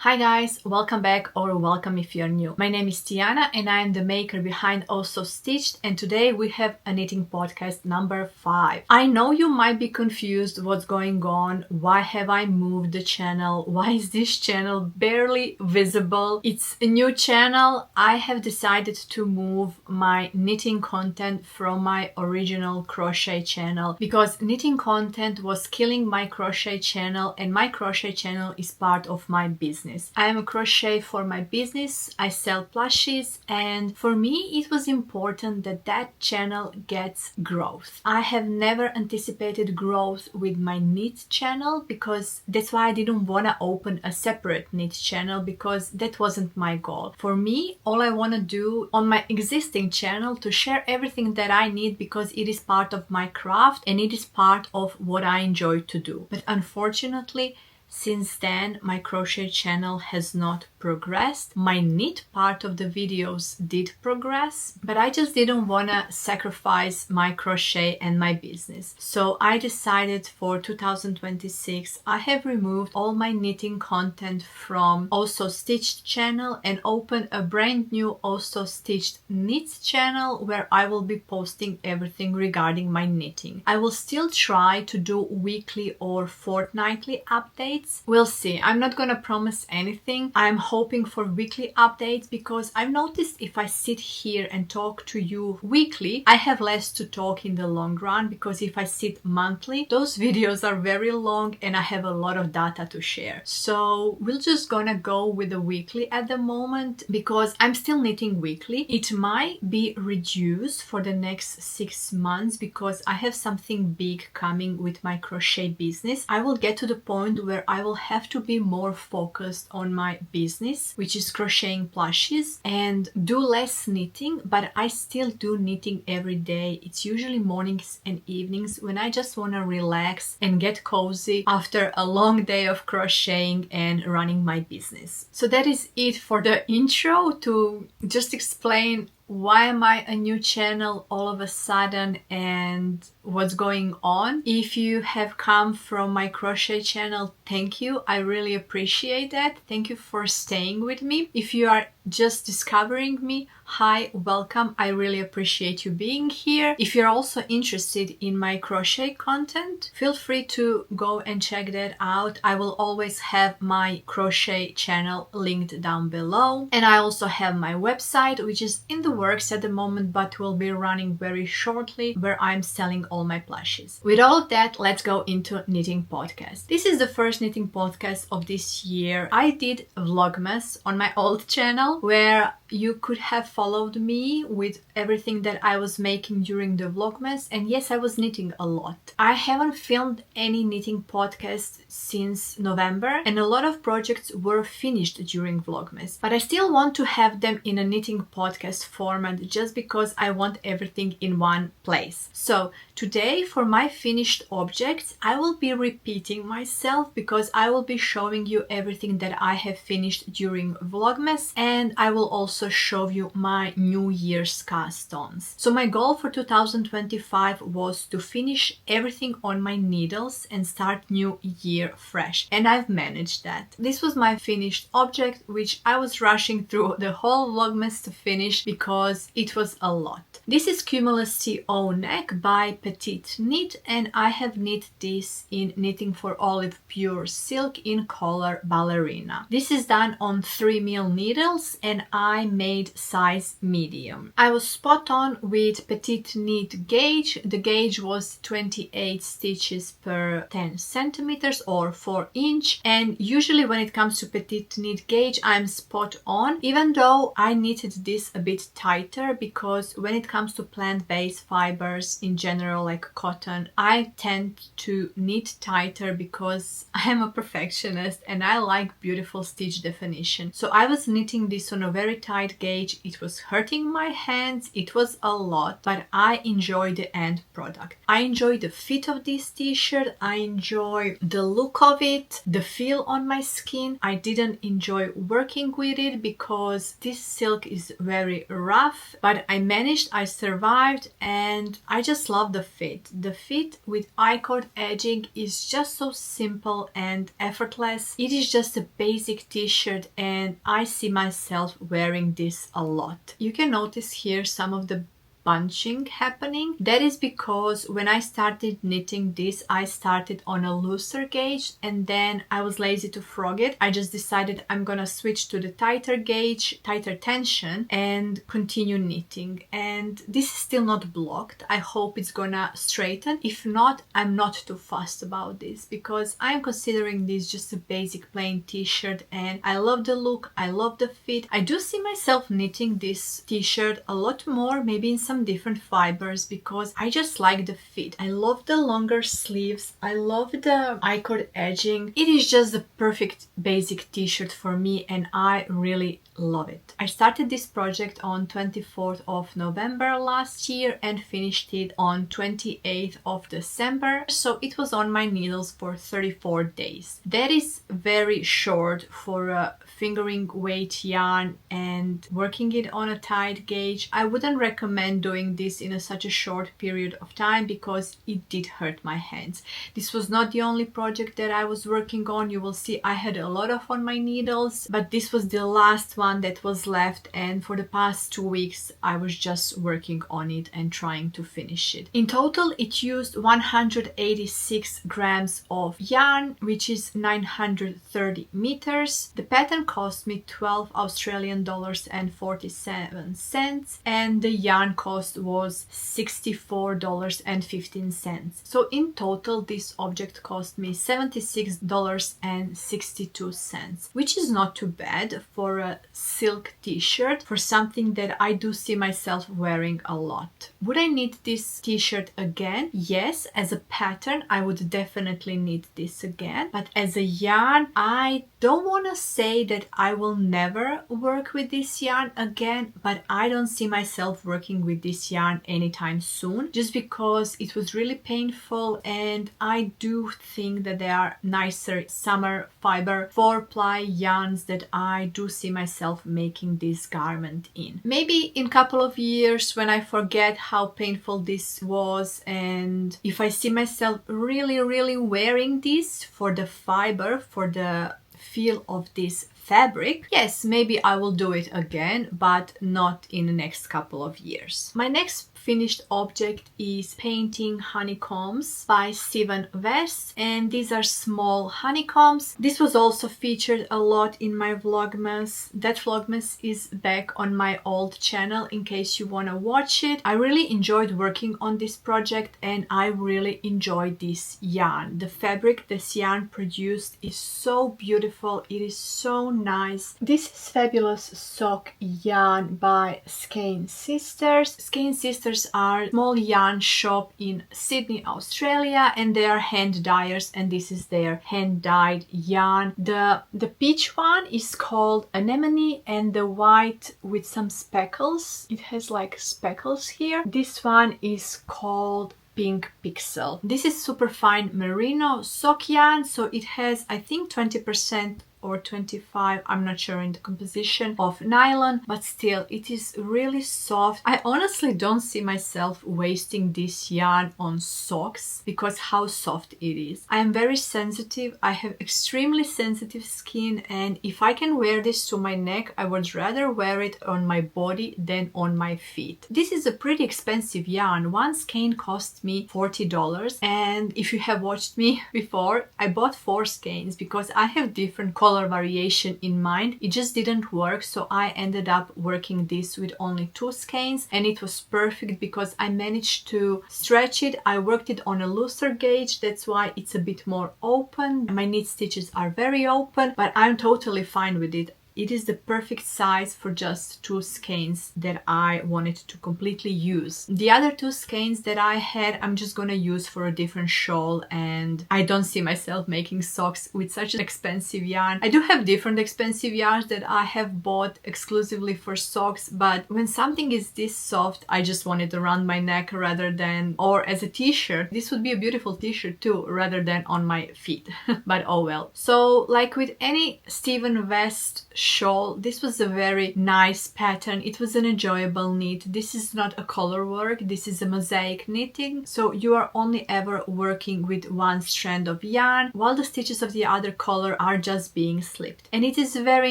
Hi guys, welcome back or welcome if you're new. My name is Tiana and I am the maker behind Also Stitched, and today we have a knitting podcast number 5. I know you might be confused what's going on, why have I moved the channel, why is this channel barely visible. It's a new channel. I have decided to move my knitting content from my original crochet channel because knitting content was killing my crochet channel, and my crochet channel is part of my business. I am a crochet for my business. I sell plushies, and for me it was important that that channel gets growth. I have never anticipated growth with my knit channel because that's why I didn't want to open a separate knit channel, because that wasn't my goal. For me, all I want to do on my existing channel to share everything that I need, because it is part of my craft and it is part of what I enjoy to do. But unfortunately, since then, my crochet channel has not progressed. My knit part of the videos did progress, but I just didn't want to sacrifice my crochet and my business. So I decided for 2026, I have removed all my knitting content from Also Stitched channel and opened a brand new Also Stitched Knits channel where I will be posting everything regarding my knitting. I will still try to do weekly or fortnightly updates. We'll see. I'm not gonna promise anything. I'm hoping for weekly updates because I've noticed if I sit here and talk to you weekly, I have less to talk in the long run, because if I sit monthly, those videos are very long and I have a lot of data to share. So we're just gonna go with the weekly at the moment because I'm still knitting weekly. It might be reduced for the next 6 months because I have something big coming with my crochet business. I will get to the point where I will have to be more focused on my business, which is crocheting plushies, and do less knitting, but I still do knitting every day. It's usually mornings and evenings when I just want to relax and get cozy after a long day of crocheting and running my business. So that is it for the intro, to just explain why am I a new channel all of a sudden and what's going on. If you have come from my crochet channel, thank you. I really appreciate that. Thank you for staying with me. If you are just discovering me, hi, welcome. I really appreciate you being here. If you're also interested in my crochet content, feel free to go and check that out. I will always have my crochet channel linked down below. And I also have my website, which is in the works at the moment, but will be running very shortly, where I'm selling all my plushies. With all of that, let's go into knitting podcast. This is the first knitting podcast of this year. I did Vlogmas on my old channel, where you could have followed me with everything that I was making during the Vlogmas, and yes, I was knitting a lot. I haven't filmed any knitting podcast since November, and a lot of projects were finished during Vlogmas, but I still want to have them in a knitting podcast format just because I want everything in one place. So today, for my finished objects, I will be repeating myself because I will be showing you everything that I have finished during Vlogmas, and I will also show you my New Year's Cast-Ons. So my goal for 2025 was to finish everything on my needles and start new year fresh, and I've managed that. This was my finished object, which I was rushing through the whole Vlogmas to finish because it was a lot. This is Cumulus Tee O-Neck by PetiteKnit, and I have knit this in Knitting for Olive Pure Silk in color Ballerina. This is done on 3mm needles and I made size medium. I was spot on with PetiteKnit gauge. The gauge was 28 stitches per 10 centimeters or 4 inch, and usually when it comes to PetiteKnit gauge, I'm spot on, even though I knitted this a bit tighter because when it comes to plant-based fibers in general, like cotton, I tend to knit tighter because I am a perfectionist and I like beautiful stitch definition. So I was knitting this on a very tight gauge. It was hurting my hands, it was a lot, but I enjoy the end product. I enjoy the fit of this t-shirt, I enjoy the look of it, the feel on my skin. I didn't enjoy working with it because this silk is very rough, but I managed, I survived, and I just love the fit. The fit with I-cord edging is just so simple and effortless. It is just a basic t-shirt and I see myself wearing this a lot. You can notice here some of the bunching happening. That is because when I started knitting this, I started on a looser gauge and then I was lazy to frog it. I just decided I'm gonna switch to the tighter gauge, tighter tension, and continue knitting. And this is still not blocked. I hope it's gonna straighten. If not, I'm not too fussed about this because I'm considering this just a basic plain t-shirt and I love the look, I love the fit. I do see myself knitting this t-shirt a lot more, maybe in some different fibers because I just like the fit. I love the longer sleeves. I love the I-cord edging. It is just the perfect basic t-shirt for me and I really love it. I started this project on 24th of November last year and finished it on 28th of December, so it was on my needles for 34 days. That is very short for a fingering weight yarn and working it on a tight gauge. I wouldn't recommend doing this in such a short period of time because it did hurt my hands. This was not the only project that I was working on. You will see I had a lot of on my needles, but this was the last one that was left and for the past 2 weeks I was just working on it and trying to finish it. In total it used 186 grams of yarn, which is 930 meters. The pattern cost me 12 Australian dollars and 47 cents and the yarn cost was $64 and 15 cents. So in total this object cost me $76 and 62 cents, which is not too bad for a silk t-shirt, for something that I do see myself wearing a lot. Would I knit this t-shirt again? Yes, as a pattern I would definitely knit this again, but as a yarn I don't want to say that I will never work with this yarn again, but I don't see myself working with this yarn anytime soon just because it was really painful and I do think that there are nicer summer fiber 4-ply yarns that I do see myself making this garment in. Maybe in a couple of years when I forget how painful this was and if I see myself really wearing this for the fiber, for the feel of this fabric, yes, maybe I will do it again, but not in the next couple of years. My next finished object is Painting Honeycombs by Steven West, and these are small honeycombs. This was also featured a lot in my vlogmas. That vlogmas is back on my old channel in case you want to watch it. I really enjoyed working on this project and I really enjoyed this yarn. The fabric this yarn produced is so beautiful. It is so nice. This is fabulous sock yarn by Skein Sisters. Skein Sisters are a small yarn shop in Sydney, Australia, and they are hand dyers and this is their hand dyed yarn. The peach one is called Anemone and the white with some speckles, it has like speckles here. This one is called Pink Pixel. This is super fine merino sock yarn, so it has I think 20% or 25, I'm not sure in the composition, of nylon, but still it is really soft. I honestly don't see myself wasting this yarn on socks because how soft it is. I am very sensitive. I have extremely sensitive skin and if I can wear this to my neck, I would rather wear it on my body than on my feet. This is a pretty expensive yarn. One skein cost me $40 and if you have watched me before, I bought 4 skeins because I have different color variation in mind. It just didn't work, so I ended up working this with only 2 skeins and it was perfect because I managed to stretch it. I worked it on a looser gauge, that's why it's a bit more open. My knit stitches are very open, but I'm totally fine with it. It is the perfect size for just 2 skeins that I wanted to completely use. The other 2 skeins that I had, I'm just gonna use for a different shawl and I don't see myself making socks with such an expensive yarn. I do have different expensive yarns that I have bought exclusively for socks, but when something is this soft, I just want it around my neck rather than, or as a t-shirt. This would be a beautiful t-shirt too, rather than on my feet. But oh well. So like with any Steven West shawl. This was a very nice pattern. It was an enjoyable knit. This is not a color work, this is a mosaic knitting, so you are only ever working with one strand of yarn while the stitches of the other color are just being slipped. And it is very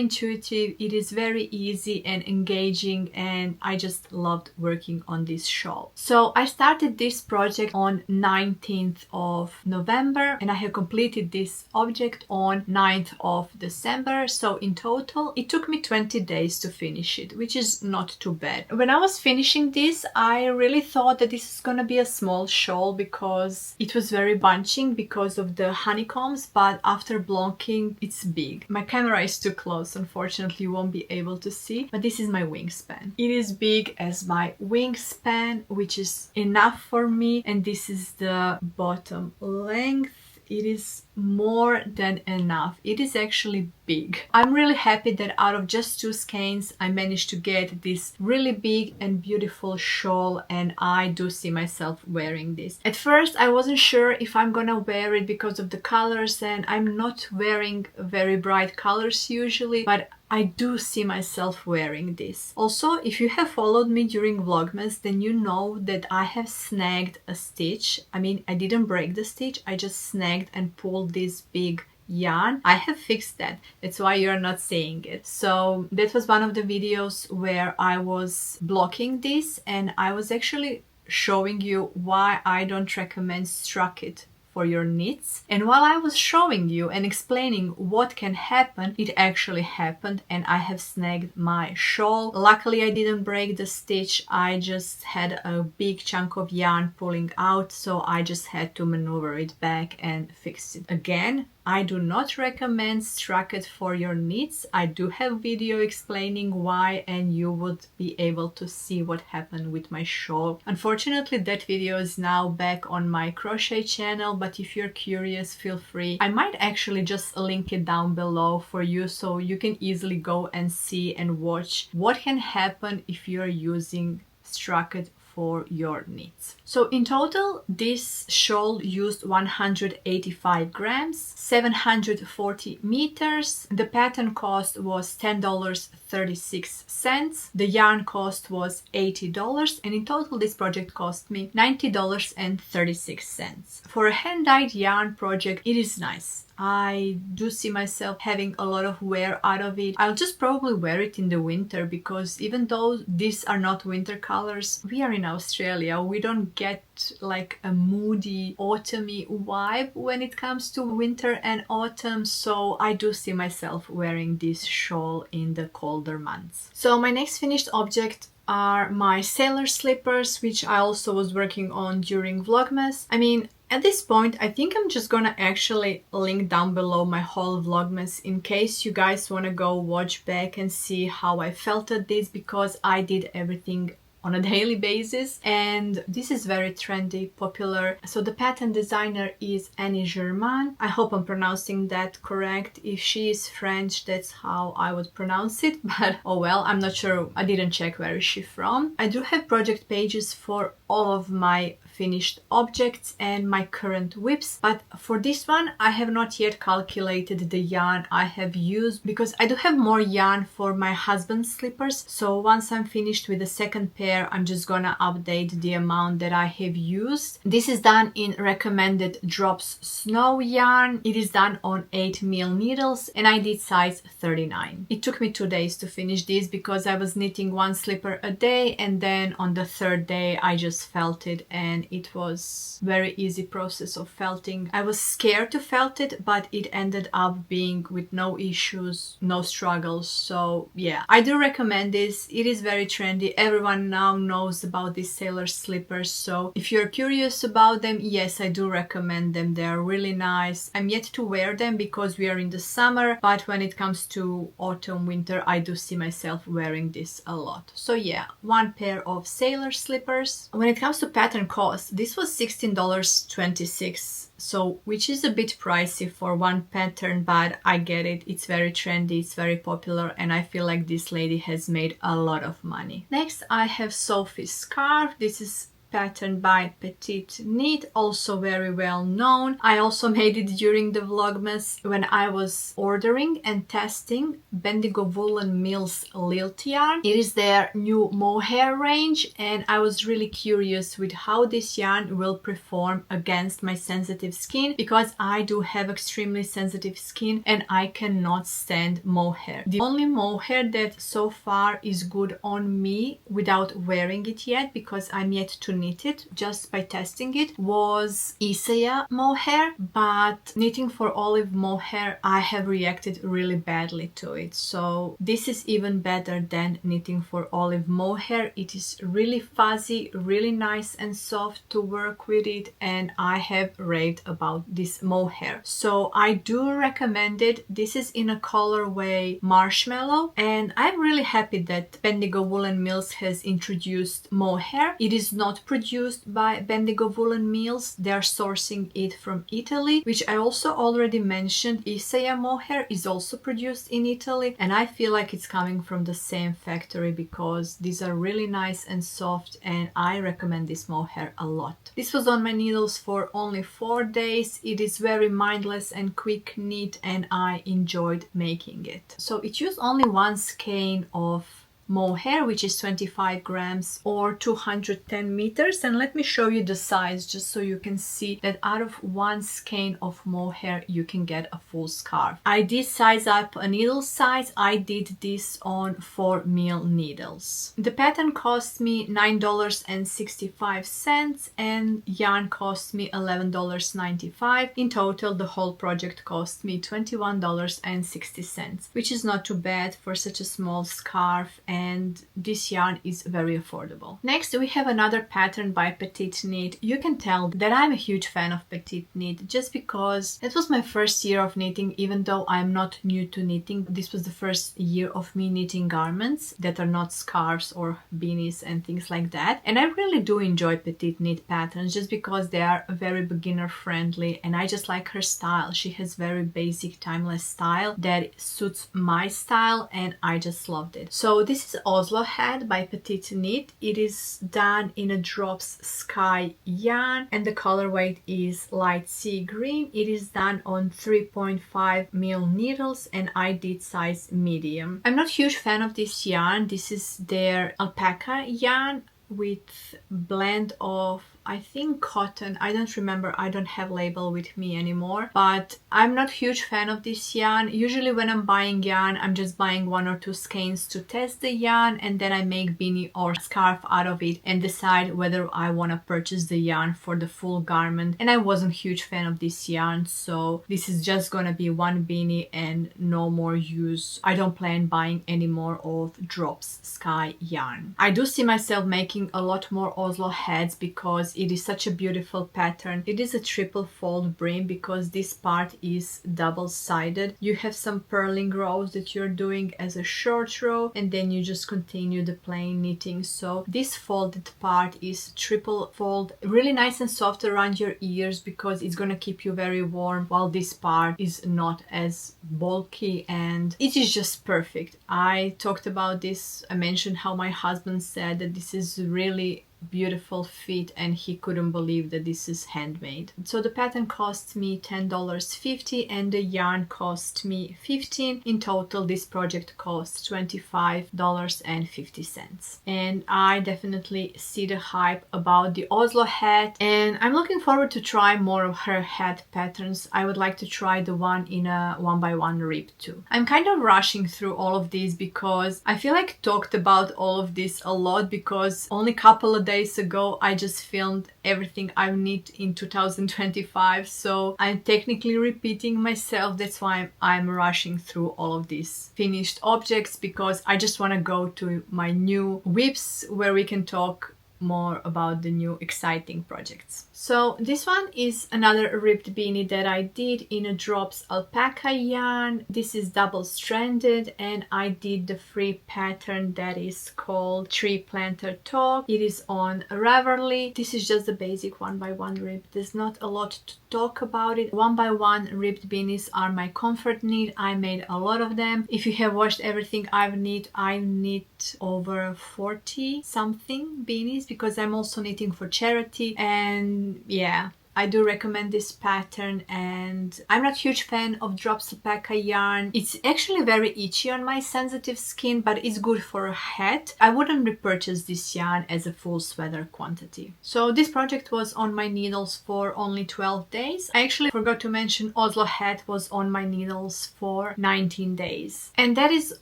intuitive, it is very easy and engaging, and I just loved working on this shawl. So I started this project on 19th of November and I have completed this object on 9th of December. So in total it took me 20 days to finish it, which is not too bad. When I was finishing this, I really thought that this is gonna be a small shawl because it was very bunching because of the honeycombs, but after blocking it's big. My camera is too close, unfortunately you won't be able to see, but this is my wingspan. It is big as my wingspan, which is enough for me, and this is the bottom length. It is more than enough. It is actually big. I'm really happy that out of just 2 skeins I managed to get this really big and beautiful shawl, and I do see myself wearing this. At first I wasn't sure if I'm gonna wear it because of the colors, and I'm not wearing very bright colors usually, but I do see myself wearing this. Also, if you have followed me during Vlogmas, then you know that I have snagged a stitch. I mean, I didn't break the stitch, I just snagged and pulled this big yarn. I have fixed that. That's why you're not seeing it. So that was one of the videos where I was blocking this, and I was actually showing you why I don't recommend Strucket for your knits. And while I was showing you and explaining what can happen, it actually happened and I have snagged my shawl. Luckily I didn't break the stitch, I just had a big chunk of yarn pulling out, so I just had to maneuver it back and fix it. Again, I do not recommend Strucket for your knits. I do have video explaining why, and you would be able to see what happened with my shawl. Unfortunately, that video is now back on my crochet channel, but if you're curious, feel free. I might actually just link it down below for you so you can easily go and see and watch what can happen if you're using Strucket for your knits. So in total, this shawl used 185 grams, 740 meters. The pattern cost was $10.36. The yarn cost was $80, and in total this project cost me $90.36. For a hand-dyed yarn project, it is nice. I do see myself having a lot of wear out of it. I'll just probably wear it in the winter because even though these are not winter colors, we are in Australia. We don't get like a moody autumny vibe when it comes to winter and autumn, so I do see myself wearing this shawl in the colder months. So my next finished object are my sailor slippers, which I also was working on during Vlogmas. I mean, at this point, I think I'm just gonna actually link down below my whole Vlogmas in case you guys wanna go watch back and see how I felt at this, because I did everything on a daily basis, and this is very trendy, popular. So the pattern designer is Annie Germain. I hope I'm pronouncing that correct. If she is French, that's how I would pronounce it, but oh well, I'm not sure. I didn't check where is she from. I do have project pages for all of my finished objects and my current whips, but for this one I have not yet calculated the yarn I have used because I do have more yarn for my husband's slippers. So once I'm finished with the second pair, I'm just gonna update the amount that I have used. This is done in recommended drops snow yarn. It is done on 8mm needles and I did size 39. It took me 2 days to finish this because I was knitting one slipper a day, and then on the third day I just felt it, and it was very easy process of felting. I was scared to felt it, but it ended up being with no issues, no struggles. So yeah, I do recommend this. It is very trendy. Everyone now knows about these sailor slippers, so if you're curious about them, yes, I do recommend them. They are really nice. I'm yet to wear them because we are in the summer, but when it comes to autumn, winter, I do see myself wearing this a lot. So yeah, one pair of sailor slippers. When it comes to pattern cost, this was $16.26, so which is a bit pricey for one pattern, but I get it. It's very trendy, it's very popular, and I feel like this lady has made a lot of money. Next I have Sophie Scarf. This is pattern by PetiteKnit, also very well known. I also made it during the Vlogmas when I was ordering and testing Bendigo Woolen Mills Lilt yarn. It is their new mohair range, and I was really curious with how this yarn will perform against my sensitive skin, because I do have extremely sensitive skin and I cannot stand mohair. The only mohair that so far is good on me without wearing it yet, because I'm yet to knit it, just by testing it, was Isaiah mohair. But knitting for olive mohair, I have reacted really badly to it. So this is even better than knitting for olive mohair. It is really fuzzy, really nice and soft to work with it, and I have raved about this mohair. So I do recommend it. This is in a colorway marshmallow, and I'm really happy that Bendigo Woolen Mills has introduced mohair. It is not produced by Bendigo Woolen Mills. They are sourcing it from Italy, which I also already mentioned. Isaiah mohair is also produced in Italy, and I feel like it's coming from the same factory because these are really nice and soft, and I recommend this mohair a lot. This was on my needles for only 4 days. It is very mindless and quick knit, and I enjoyed making it. So it used only one skein of mohair, which is 25 grams or 210 meters, and let me show you the size just so you can see that out of one skein of mohair you can get a full scarf. I did size up a needle size. I did this on 4 mil needles. The pattern cost me $9.65 and yarn cost me $11.95. In total, the whole project cost me $21.60, which is not too bad for such a small scarf, and this yarn is very affordable. Next, we have another pattern by PetiteKnit. You can tell that I'm a huge fan of PetiteKnit just because it was my first year of knitting. Even though I'm not new to knitting, this was the first year of me knitting garments that are not scarves or beanies and things like that. And I really do enjoy PetiteKnit patterns just because they are very beginner friendly, and I just like her style. She has very basic, timeless style that suits my style, and I just loved it. So this is Oslo Hat by PetiteKnit. It is done in a Drops Sky yarn, and the color weight is light sea green. It is done on 3.5 mil needles, and I did size medium. I'm not a huge fan of this yarn. This is their alpaca yarn with blend of, I think, cotton. I don't remember. I don't have label with me anymore, but I'm not a huge fan of this yarn. Usually when I'm buying yarn, I'm just buying 1 or 2 skeins to test the yarn, and then I make beanie or scarf out of it and decide whether I want to purchase the yarn for the full garment. And I wasn't a huge fan of this yarn, so this is just gonna be one beanie and no more use. I don't plan buying any more of Drops Sky yarn. I do see myself making a lot more Oslo hats because it is such a beautiful pattern. It is a triple fold brim because this part is double-sided. You have some purling rows that you're doing as a short row, and then you just continue the plain knitting. So this folded part is triple fold, really nice and soft around your ears because it's gonna keep you very warm, while this part is not as bulky, and it is just perfect. I talked about this. I mentioned how my husband said that this is really beautiful fit, and he couldn't believe that this is handmade. So the pattern cost me $10.50 and the yarn cost me $15. In total, this project cost $25.50. And I definitely see the hype about the Oslo hat, and I'm looking forward to try more of her hat patterns. I would like to try the one in a 1x1 rib too. I'm kind of rushing through all of these because I feel like I talked about all of this a lot, because only a couple of days ago I just filmed everything I knit in 2025, so I'm technically repeating myself. That's why I'm rushing through all of these finished objects, because I just want to go to my new whips where we can talk more about the new exciting projects. So this one is another ribbed beanie that I did in a drops alpaca yarn. This is double stranded and I did the free pattern that is called Tree Planter Talk. It is on Ravelry. This is just the basic 1x1 rib. There's not a lot to talk about it. 1x1 ribbed beanies are my comfort knit. I made a lot of them. If you have watched everything I knit over 40 something beanies because I'm also knitting for charity, and yeah, I do recommend this pattern, and I'm not a huge fan of drops alpaca yarn. It's actually very itchy on my sensitive skin, but it's good for a hat. I wouldn't repurchase this yarn as a full sweater quantity. So this project was on my needles for only 12 days. I actually forgot to mention Oslo Hat was on my needles for 19 days. And that is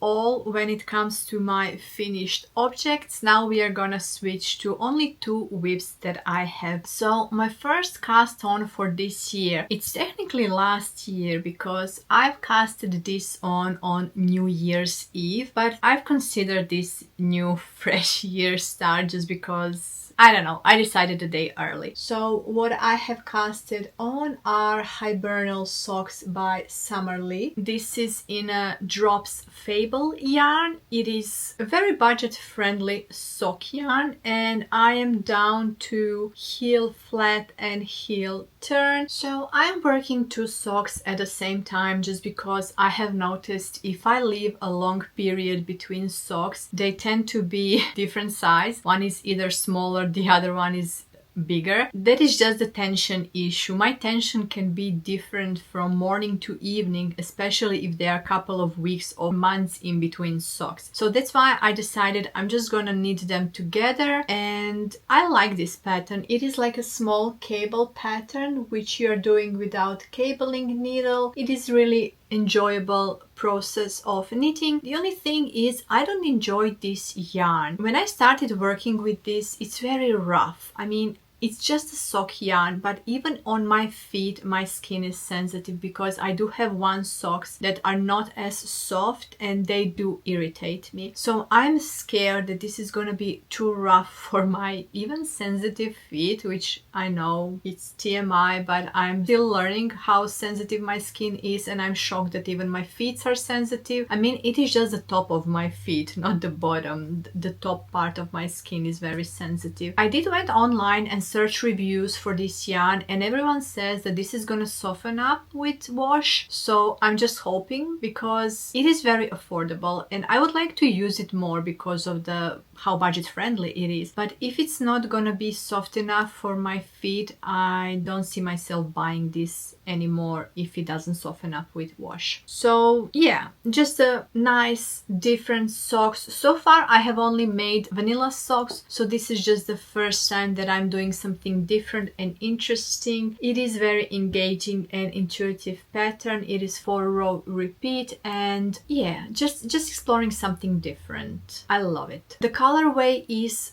all when it comes to my finished objects. Now we are gonna switch to only 2 whips that I have. So my first Cast-On for this year. It's technically last year because I've casted this on New Year's Eve, but I've considered this new fresh year start just because I don't know, I decided a day early. So what I have casted on are Hibernal socks by Summerlee. This is in a Drops Fable yarn. It is a very budget friendly sock yarn and I am down to heel flat and heel turn. So I'm working 2 socks at the same time just because I have noticed if I leave a long period between socks, they tend to be different size. One is either smaller, the other one is bigger. That is just the tension issue. My tension can be different from morning to evening, especially if there are a couple of weeks or months in between socks. So that's why I decided I'm just gonna knit them together, and I like this pattern. It is like a small cable pattern which you're doing without cabling needle. It is really enjoyable process of knitting. The only thing is I don't enjoy this yarn. When I started working with this, it's very rough. I mean, it's just a sock yarn, but even on my feet, my skin is sensitive because I do have one socks that are not as soft and they do irritate me. So I'm scared that this is gonna be too rough for my even sensitive feet, which I know it's TMI, but I'm still learning how sensitive my skin is, and I'm shocked that even my feet are sensitive. I mean, it is just the top of my feet, not the bottom. The top part of my skin is very sensitive. I did went online and search reviews for this yarn, and everyone says that this is gonna soften up with wash, so I'm just hoping because it is very affordable and I would like to use it more because of how budget friendly it is. But if it's not gonna be soft enough for my feet, I don't see myself buying this anymore if it doesn't soften up with wash. So yeah, just a nice different socks. So far I have only made vanilla socks, so this is just the first time that I'm doing something different and interesting. It is very engaging and intuitive pattern. It is 4-row repeat, and yeah, just exploring something different. I love it. The colorway is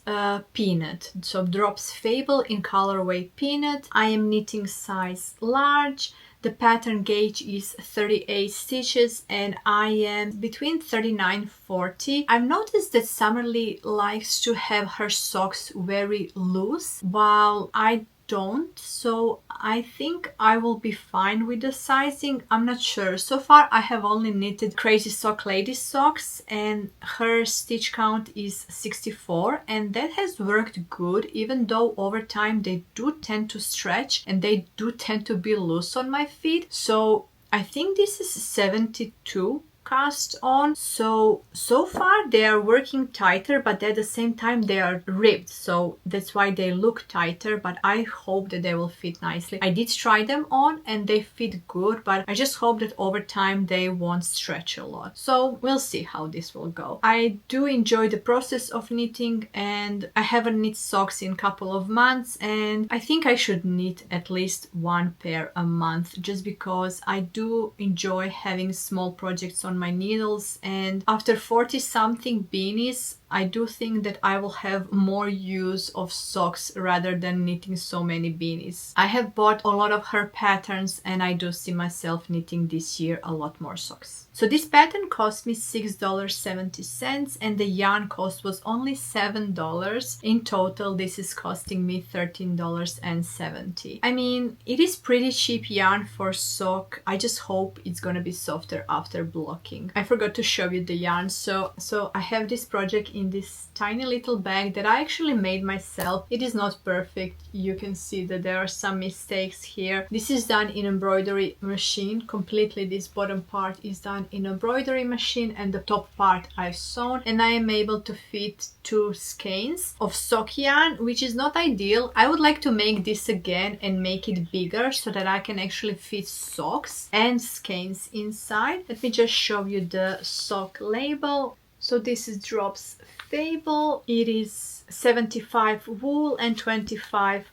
peanut, so Drops Fable in colorway peanut. I am knitting size large. The pattern gauge is 38 stitches and I am between 39-40. I've noticed that Summerlee likes to have her socks very loose, while I don't, so I think I will be fine with the sizing. I'm not sure. So far I have only knitted Crazy Sock Lady socks and her stitch count is 64, and that has worked good, even though over time they do tend to stretch and they do tend to be loose on my feet. So I think this is 72 Cast-On. So far they are working tighter, but at the same time they are ribbed, so that's why they look tighter, but I hope that they will fit nicely. I did try them on and they fit good, but I just hope that over time they won't stretch a lot. So we'll see how this will go. I do enjoy the process of knitting, and I haven't knit socks in a couple of months, and I think I should knit at least 1 pair a month just because I do enjoy having small projects on my needles, and after 40 something beanies I do think that I will have more use of socks rather than knitting so many beanies. I have bought a lot of her patterns and I do see myself knitting this year a lot more socks. So this pattern cost me $6.70 and the yarn cost was only $7. In total, this is costing me $13.70. I mean, it is pretty cheap yarn for sock. I just hope it's gonna be softer after blocking. I forgot to show you the yarn. So I have this project in this tiny little bag that I actually made myself. It is not perfect. You can see that there are some mistakes here. This is done in embroidery machine. Completely this bottom part is done in embroidery machine and the top part I've sewn, and I am able to fit 2 skeins of sock yarn, which is not ideal. I would like to make this again and make it bigger so that I can actually fit socks and skeins inside. Let me just show you the sock label. So this is Drops Fable. It is 75 wool and 25%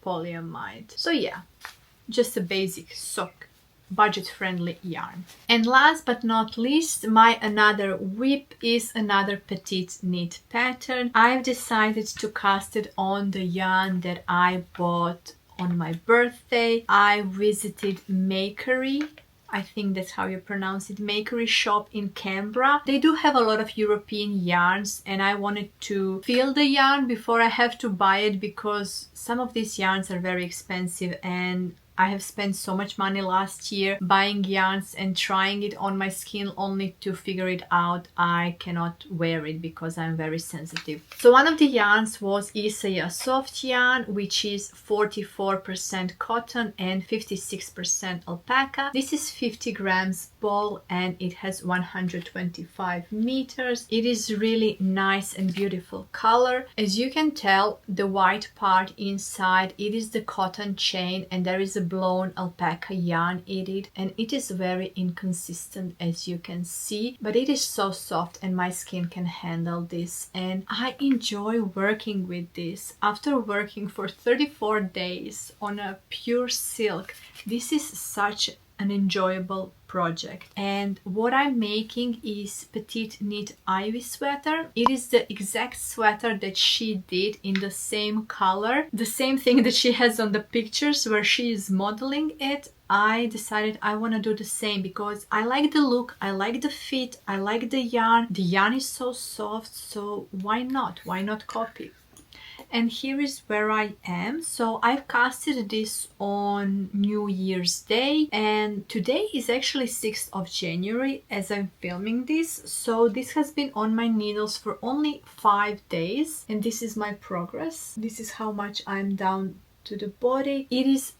polyamide. So yeah, just a basic sock, budget-friendly yarn. And last but not least, my another whip is another PetiteKnit pattern. I've decided to cast it on the yarn that I bought on my birthday. I visited Makery. I think that's how you pronounce it, Makery shop in Canberra. They do have a lot of European yarns and I wanted to feel the yarn before I have to buy it because some of these yarns are very expensive and I have spent so much money last year buying yarns and trying it on my skin only to figure it out I cannot wear it because I'm very sensitive. So one of the yarns was Isaiah soft yarn, which is 44% cotton and 56% alpaca. This is 50 grams ball and it has 125 meters. It is really nice and beautiful color. As you can tell, the white part inside, it is the cotton chain and there is a blown alpaca yarn in it, and it is very inconsistent as you can see, but it is so soft and my skin can handle this and I enjoy working with this. After working for 34 days on a pure silk, this is such an enjoyable project. And what I'm making is PetiteKnit Ivy sweater. It is the exact sweater that she did in the same color, the same thing that she has on the pictures where she is modeling it. I decided I want to do the same because I like the look, I like the fit, I like the yarn. The yarn is so soft, so why not? Why not copy? And here is where I am. So I've casted this on New Year's Day and today is actually 6th of January as I'm filming this. So this has been on my needles for only 5 days and this is my progress. This is how much I'm down to the body. It is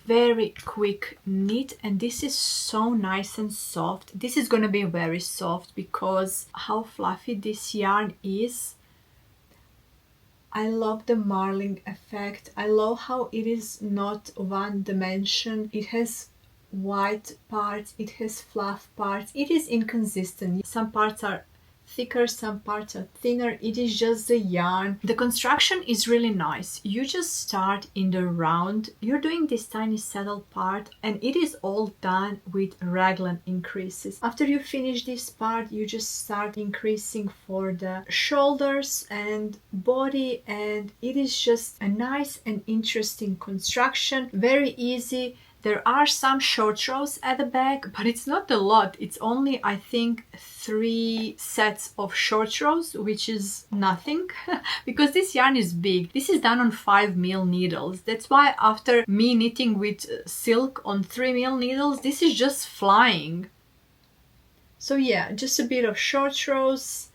very quick knit and this is so nice and soft. This is gonna be very soft because how fluffy this yarn is. I love the marling effect. I love how it is not one dimension. It has white parts, it has fluff parts. It is inconsistent. Some parts are thicker, some parts are thinner. It is just the yarn. The construction is really nice. You just start in the round. You're doing this tiny saddle part and it is all done with raglan increases. After you finish this part, you just start increasing for the shoulders and body, and it is just a nice and interesting construction. Very easy. There are some short rows at the back, but it's not a lot. It's only, I think, 3 sets of short rows, which is nothing because this yarn is big. This is done on 5mm needles. That's why after me knitting with silk on 3mm needles, this is just flying. So yeah, just a bit of short rows.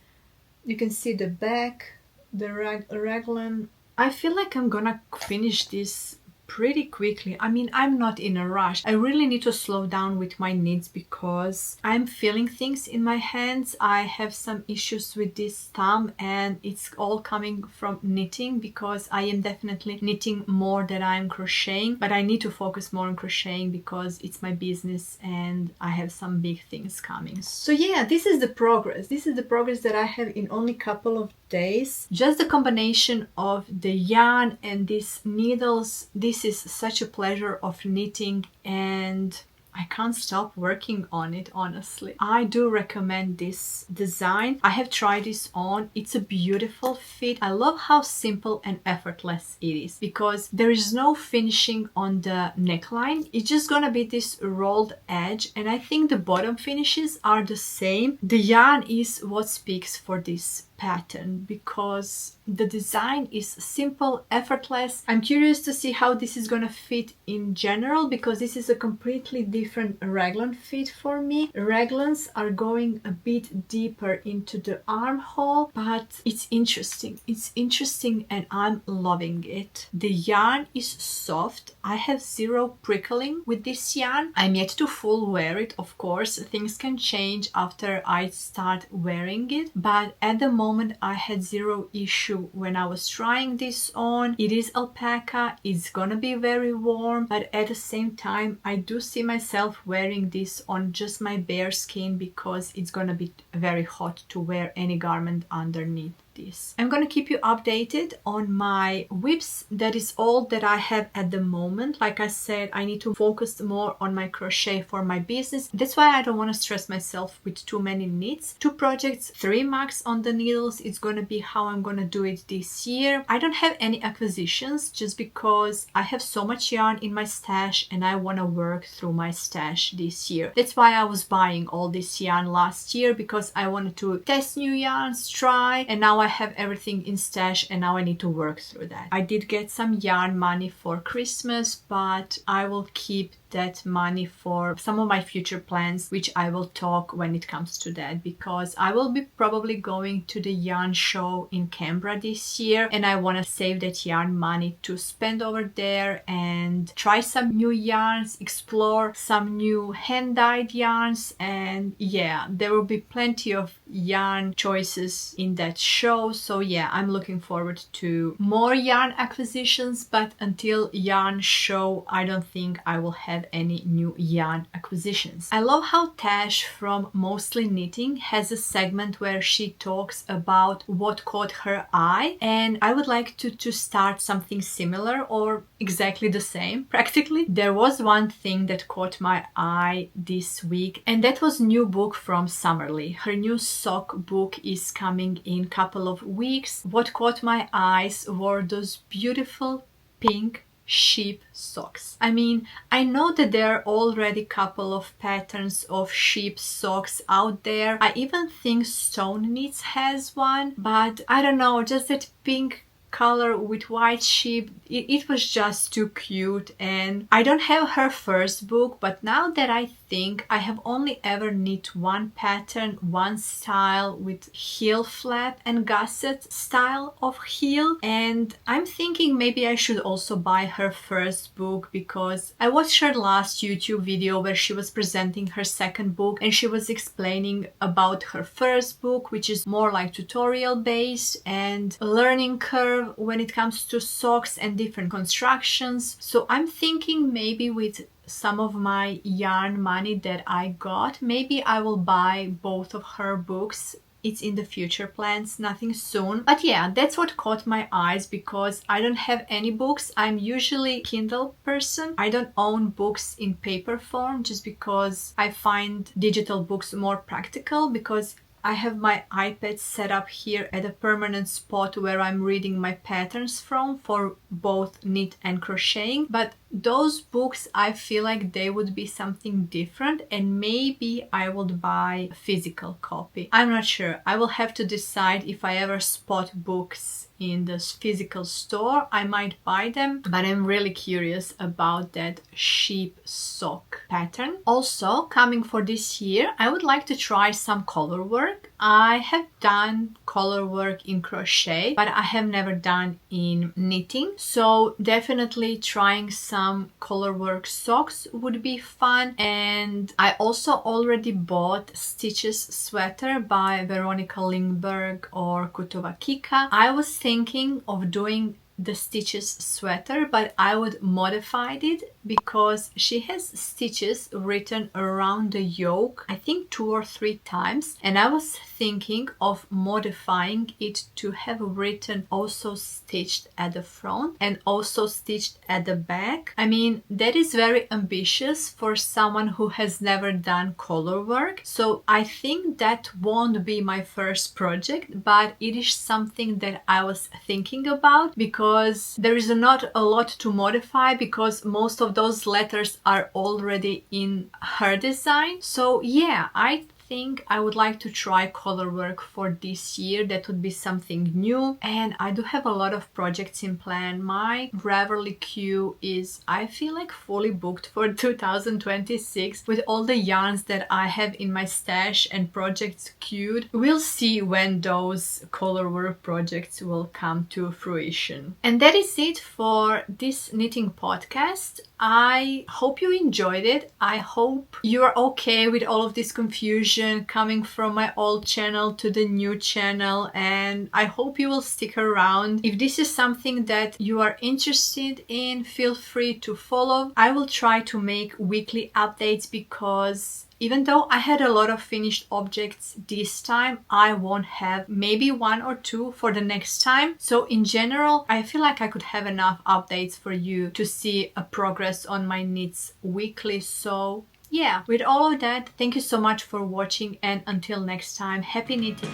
You can see the back, the raglan. I feel like I'm gonna finish this pretty quickly. I mean, I'm not in a rush. I really need to slow down with my knits because I'm feeling things in my hands. I have some issues with this thumb and it's all coming from knitting because I am definitely knitting more than I'm crocheting, but I need to focus more on crocheting because it's my business and I have some big things coming. So yeah, this is the progress. This is the progress that I have in only a couple of days. Just the combination of the yarn and these needles, this is such a pleasure of knitting, and I can't stop working on it, honestly. I do recommend this design. I have tried this on. It's a beautiful fit. I love how simple and effortless it is because there is no finishing on the neckline. It's just gonna be this rolled edge, and I think the bottom finishes are the same. The yarn is what speaks for this pattern because the design is simple, effortless. I'm curious to see how this is gonna fit in general because this is a completely different raglan fit for me. Raglans are going a bit deeper into the armhole, but it's interesting. It's interesting and I'm loving it. The yarn is soft. I have zero prickling with this yarn. I'm yet to full wear it, of course. Things can change after I start wearing it, but at the moment I had zero issue when I was trying this on. It is alpaca, it's gonna be very warm, but at the same time I do see myself wearing this on just my bare skin because it's gonna be very hot to wear any garment underneath this. I'm gonna keep you updated on my whips. That is all that I have at the moment. Like I said, I need to focus more on my crochet for my business. That's why I don't want to stress myself with too many knits. 2 projects, 3 max on the needles. It's gonna be how I'm gonna do it this year. I don't have any acquisitions just because I have so much yarn in my stash and I want to work through my stash this year. That's why I was buying all this yarn last year, because I wanted to test new yarns, try, and now I have everything in stash and now I need to work through that. I did get some yarn money for Christmas, but I will keep that money for some of my future plans, which I will talk when it comes to that, because I will be probably going to the yarn show in Canberra this year and I want to save that yarn money to spend over there and try some new yarns, explore some new hand-dyed yarns, and yeah, there will be plenty of yarn choices in that show. So yeah, I'm looking forward to more yarn acquisitions, but until yarn show I don't think I will have any new yarn acquisitions. I love how Tash from Mostly Knitting has a segment where she talks about what caught her eye, and I would like to start something similar or exactly the same practically. There was one thing that caught my eye this week, and that was new book from Summerly. Her new sock book is coming in couple of weeks. What caught my eyes were those beautiful pink sheep socks. I mean, I know that there are already a couple of patterns of sheep socks out there. I even think Stone Knits has one, but I don't know, just that pink color with white sheep, it was just too cute. And I don't have her first book, but now that I think, I have only ever knit one pattern, one style with heel flap and gusset style of heel, and I'm thinking maybe I should also buy her first book, because I watched her last YouTube video where she was presenting her second book and she was explaining about her first book, which is more like tutorial based and a learning curve when it comes to socks and different constructions. So I'm thinking maybe with some of my yarn money that I got, maybe I will buy both of her books. It's in the future plans, nothing soon. But yeah, that's what caught my eyes, because I don't have any books. I'm usually Kindle person. I don't own books in paper form just because I find digital books more practical, because I have my iPad set up here at a permanent spot where I'm reading my patterns from for both knit and crocheting. But those books, I feel like they would be something different, and maybe I would buy a physical copy. I'm not sure. I will have to decide. If I ever spot books in this physical store, I might buy them, but I'm really curious about that sheep sock pattern. Also, coming for this year, I would like to try some color work. I have done color work in crochet, but I have never done in knitting, so definitely trying some color work socks would be fun. And I also already bought Stitches sweater by Veronica Lindberg or Kutova Kika. I was thinking of doing the Stitches sweater, but I would modify it because she has stitches written around the yoke, I think 2 or 3 times, and I was thinking of modifying it to have written also stitched at the front and also stitched at the back. I mean, that is very ambitious for someone who has never done color work, so I think that won't be my first project, but it is something that I was thinking about because there is not a lot to modify because most of those letters are already in her design. So yeah, I think I would like to try color work for this year. That would be something new, and I do have a lot of projects in plan. My Ravelry queue is, I feel like, fully booked for 2026 with all the yarns that I have in my stash and projects queued. We'll see when those color work projects will come to fruition. And that is it for this knitting podcast. I hope you enjoyed it. I hope you are okay with all of this confusion coming from my old channel to the new channel, and I hope you will stick around. If this is something that you are interested in, feel free to follow. I will try to make weekly updates because even though I had a lot of finished objects this time, I won't have maybe 1 or 2 for the next time. So in general, I feel like I could have enough updates for you to see a progress on my knits weekly. So yeah, with all of that, thank you so much for watching, and until next time, happy knitting!